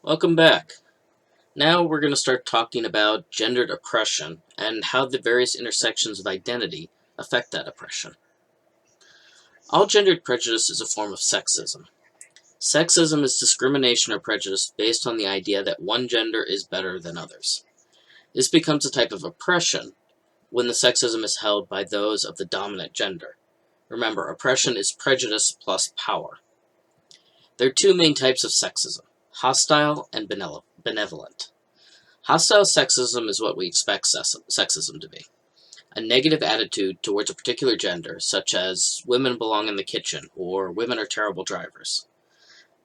Welcome back. Now we're going to start talking about gendered oppression and how the various intersections of identity affect that oppression. All gendered prejudice is a form of sexism. Sexism is discrimination or prejudice based on the idea that one gender is better than others. This becomes a type of oppression when the sexism is held by those of the dominant gender. Remember, oppression is prejudice plus power. There are two main types of sexism: hostile and benevolent. Hostile sexism is what we expect sexism to be: a negative attitude towards a particular gender, such as women belong in the kitchen or women are terrible drivers.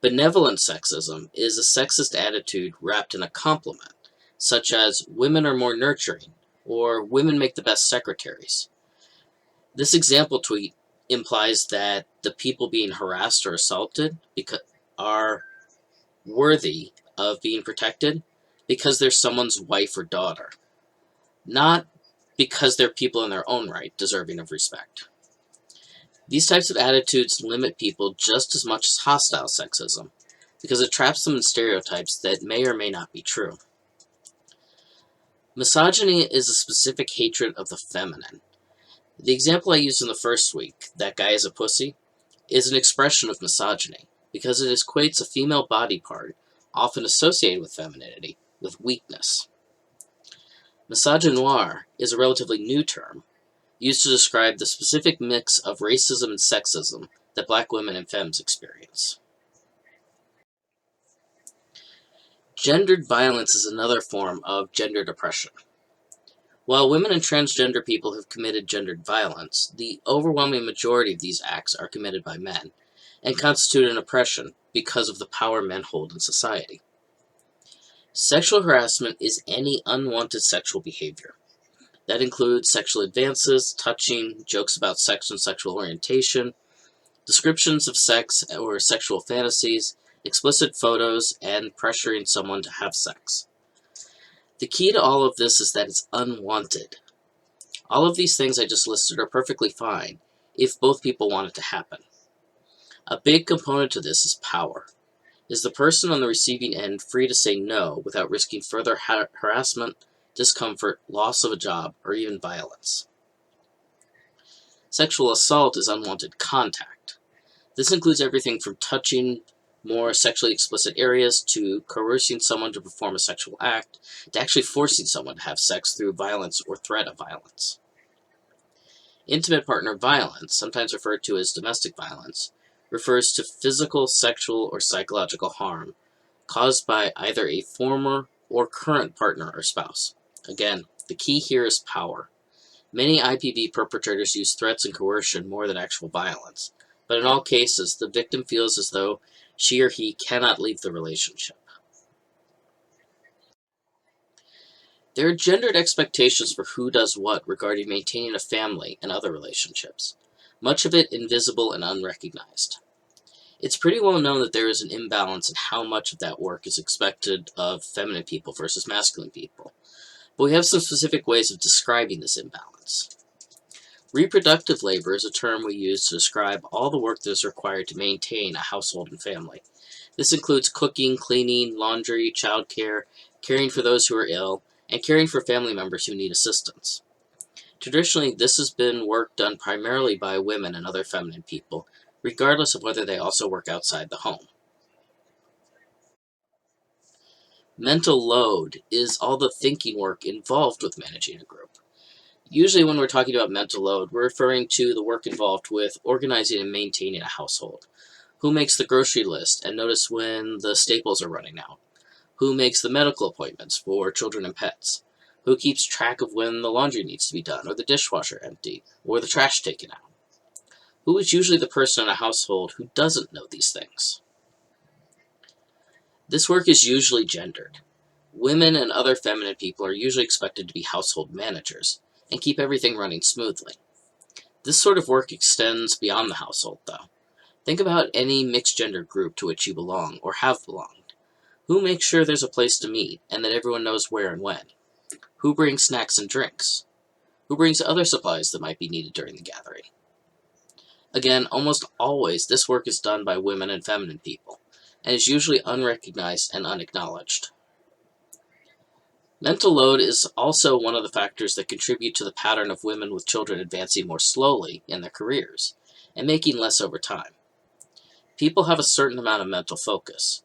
Benevolent sexism is a sexist attitude wrapped in a compliment, such as women are more nurturing or women make the best secretaries. This example tweet implies that the people being harassed or assaulted are worthy of being protected because they're someone's wife or daughter, not because they're people in their own right deserving of respect. These types of attitudes limit people just as much as hostile sexism, because it traps them in stereotypes that may or may not be true. Misogyny is a specific hatred of the feminine. The example I used in the first week, "that guy is a pussy," is an expression of misogyny, because it equates a female body part, often associated with femininity, with weakness. Misogynoir is a relatively new term, used to describe the specific mix of racism and sexism that black women and femmes experience. Gendered violence is another form of gendered oppression. While women and transgender people have committed gendered violence, the overwhelming majority of these acts are committed by men and constitute an oppression because of the power men hold in society. Sexual harassment is any unwanted sexual behavior. That includes sexual advances, touching, jokes about sex and sexual orientation, descriptions of sex or sexual fantasies, explicit photos, and pressuring someone to have sex. The key to all of this is that it's unwanted. All of these things I just listed are perfectly fine if both people want it to happen. A big component to this is power. Is the person on the receiving end free to say no without risking further harassment, discomfort, loss of a job, or even violence? Sexual assault is unwanted contact. This includes everything from touching more sexually explicit areas to coercing someone to perform a sexual act to actually forcing someone to have sex through violence or threat of violence. Intimate partner violence, sometimes referred to as domestic violence, refers to physical, sexual, or psychological harm caused by either a former or current partner or spouse. Again, the key here is power. Many IPV perpetrators use threats and coercion more than actual violence, but in all cases, the victim feels as though she or he cannot leave the relationship. There are gendered expectations for who does what regarding maintaining a family and other relationships, much of it invisible and unrecognized. It's pretty well known that there is an imbalance in how much of that work is expected of feminine people versus masculine people, but we have some specific ways of describing this imbalance. Reproductive labor is a term we use to describe all the work that is required to maintain a household and family. This includes cooking, cleaning, laundry, childcare, caring for those who are ill, and caring for family members who need assistance. Traditionally, this has been work done primarily by women and other feminine people, regardless of whether they also work outside the home. Mental load is all the thinking work involved with managing a group. Usually when we're talking about mental load, we're referring to the work involved with organizing and maintaining a household. Who makes the grocery list and notice when the staples are running out? Who makes the medical appointments for children and pets? Who keeps track of when the laundry needs to be done, or the dishwasher emptied, or the trash taken out? Who is usually the person in a household who doesn't know these things? This work is usually gendered. Women and other feminine people are usually expected to be household managers and keep everything running smoothly. This sort of work extends beyond the household, though. Think about any mixed gender group to which you belong or have belonged. Who makes sure there's a place to meet and that everyone knows where and when? Who brings snacks and drinks? Who brings other supplies that might be needed during the gathering? Again, almost always this work is done by women and feminine people, and is usually unrecognized and unacknowledged. Mental load is also one of the factors that contribute to the pattern of women with children advancing more slowly in their careers and making less over time. People have a certain amount of mental focus.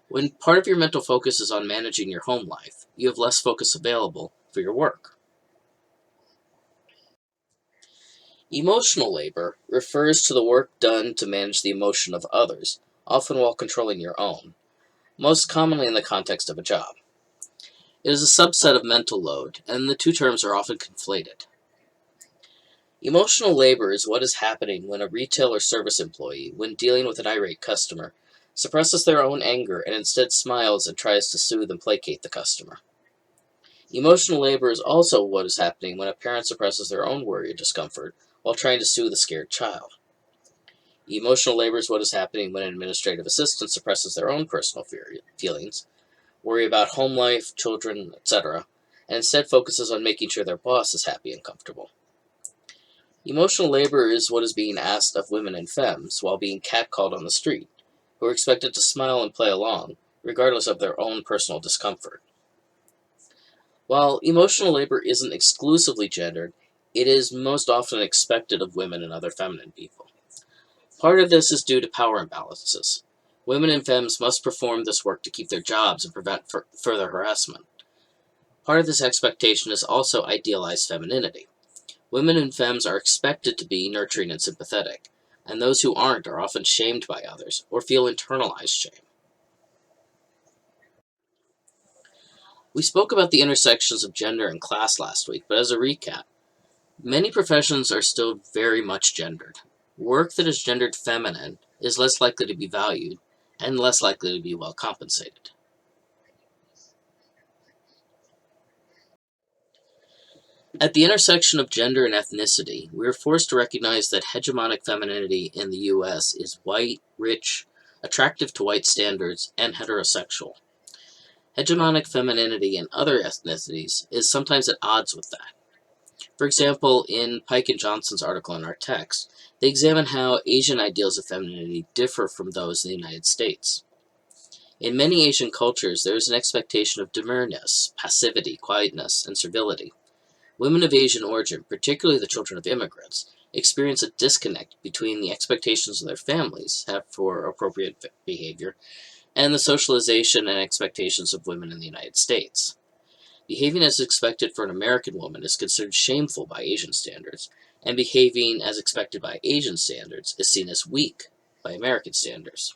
When part of your mental focus is on managing your home life, you have less focus available for your work. Emotional labor refers to the work done to manage the emotion of others, often while controlling your own, most commonly in the context of a job. It is a subset of mental load, and the two terms are often conflated. Emotional labor is what is happening when a retail or service employee, when dealing with an irate customer, suppresses their own anger and instead smiles and tries to soothe and placate the customer. Emotional labor is also what is happening when a parent suppresses their own worry or discomfort while trying to soothe a scared child. Emotional labor is what is happening when an administrative assistant suppresses their own personal feelings, worry about home life, children, etc., and instead focuses on making sure their boss is happy and comfortable. Emotional labor is what is being asked of women and femmes while being catcalled on the street, who are expected to smile and play along, regardless of their own personal discomfort. While emotional labor isn't exclusively gendered, it is most often expected of women and other feminine people. Part of this is due to power imbalances. Women and femmes must perform this work to keep their jobs and prevent further harassment. Part of this expectation is also idealized femininity. Women and femmes are expected to be nurturing and sympathetic, and those who aren't are often shamed by others or feel internalized shame. We spoke about the intersections of gender and class last week, but as a recap, many professions are still very much gendered. Work that is gendered feminine is less likely to be valued and less likely to be well compensated. At the intersection of gender and ethnicity, we are forced to recognize that hegemonic femininity in the US is white, rich, attractive to white standards, and heterosexual. Hegemonic femininity in other ethnicities is sometimes at odds with that. For example, in Pike and Johnson's article in our text, they examine how Asian ideals of femininity differ from those in the United States. In many Asian cultures, there is an expectation of demureness, passivity, quietness, and servility. Women of Asian origin, particularly the children of immigrants, experience a disconnect between the expectations of their families have for appropriate behavior and the socialization and expectations of women in the United States. Behaving as expected for an American woman is considered shameful by Asian standards, and behaving as expected by Asian standards is seen as weak by American standards.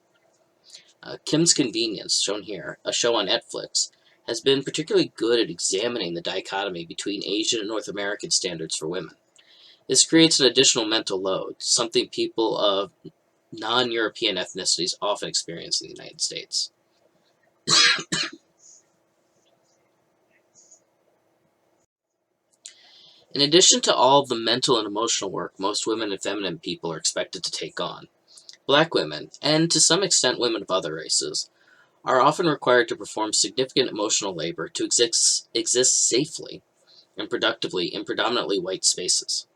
Kim's Convenience, shown here, a show on Netflix, has been particularly good at examining the dichotomy between Asian and North American standards for women. This creates an additional mental load, something people of non-European ethnicities often experience in the United States. In addition to all of the mental and emotional work most women and feminine people are expected to take on, Black women, and to some extent women of other races, are often required to perform significant emotional labor to exist safely and productively in predominantly white spaces.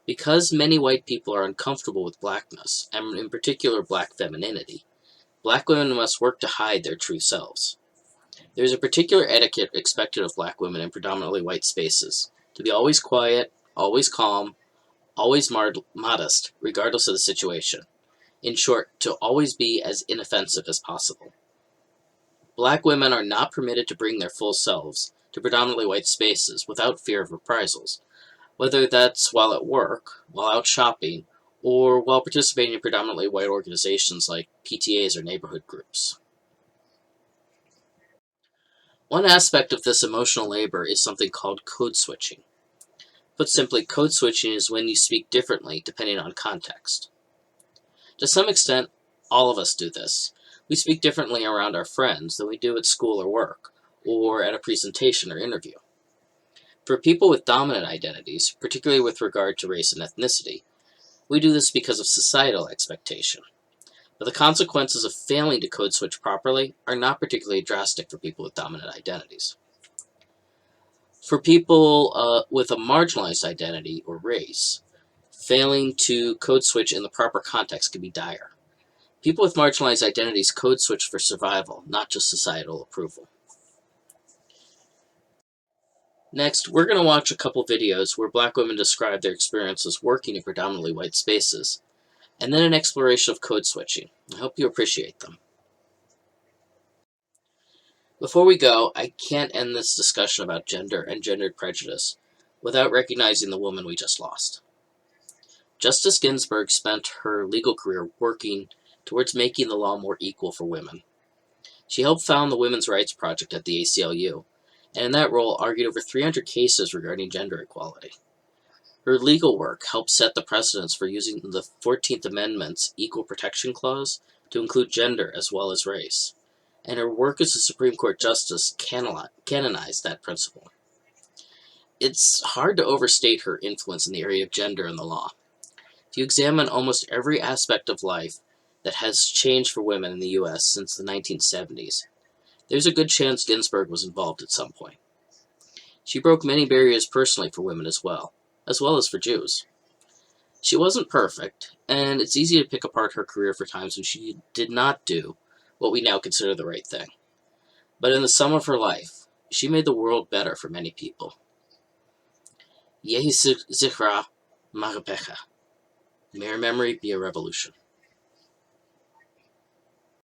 Because many white people are uncomfortable with blackness, and in particular black femininity, Black women must work to hide their true selves. There is a particular etiquette expected of Black women in predominantly white spaces, to be always quiet, always calm, always modest, regardless of the situation. In short, to always be as inoffensive as possible. Black women are not permitted to bring their full selves to predominantly white spaces without fear of reprisals, whether that's while at work, while out shopping, or while participating in predominantly white organizations like PTAs or neighborhood groups. One aspect of this emotional labor is something called code switching. Put simply, code switching is when you speak differently depending on context. To some extent, all of us do this. We speak differently around our friends than we do at school or work, or at a presentation or interview. For people with dominant identities, particularly with regard to race and ethnicity, we do this because of societal expectation. But the consequences of failing to code switch properly are not particularly drastic for people with dominant identities. For people with a marginalized identity or race, failing to code switch in the proper context can be dire. People with marginalized identities code switch for survival, not just societal approval. Next, we're going to watch a couple videos where Black women describe their experiences working in predominantly white spaces, and then an exploration of code switching. I hope you appreciate them. Before we go, I can't end this discussion about gender and gendered prejudice without recognizing the woman we just lost. Justice Ginsburg spent her legal career working towards making the law more equal for women. She helped found the Women's Rights Project at the ACLU, and in that role argued over 300 cases regarding gender equality. Her legal work helped set the precedents for using the 14th Amendment's Equal Protection Clause to include gender as well as race, and her work as a Supreme Court justice canonized that principle. It's hard to overstate her influence in the area of gender in the law. If you examine almost every aspect of life that has changed for women in the U.S. since the 1970s, there's a good chance Ginsburg was involved at some point. She broke many barriers personally for women as well as for Jews. She wasn't perfect, and it's easy to pick apart her career for times when she did not do what we now consider the right thing. But in the sum of her life, she made the world better for many people. Yehi Zichra Magapecha. May her memory be a revolution.